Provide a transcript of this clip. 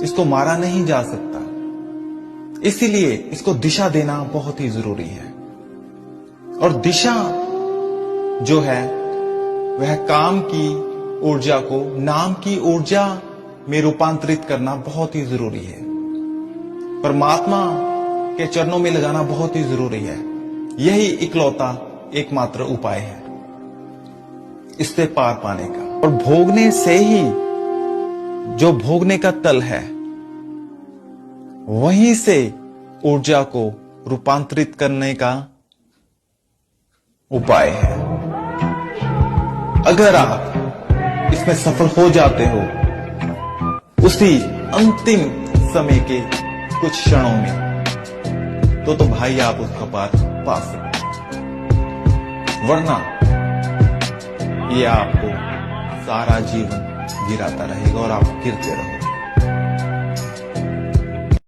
इसको मारा नहीं जा सकता। इसीलिए इसको दिशा देना बहुत ही जरूरी है। और दिशा जो है वह काम की ऊर्जा को नाम की ऊर्जा में रूपांतरित करना बहुत ही जरूरी है। परमात्मा के चरणों में लगाना बहुत ही जरूरी है। यही इकलौता एकमात्र उपाय है इससे पार पाने का। और भोगने से ही जो भोगने का तल है वहीं से ऊर्जा को रूपांतरित करने का उपाय है। अगर आप इसमें सफल हो जाते हो उसी अंतिम समय के कुछ क्षणों में, तो भाई आप उसका पार पा सकते, वरना ये आपको सारा जीवन गिराता रहेगा और आप गिरते रहोगे।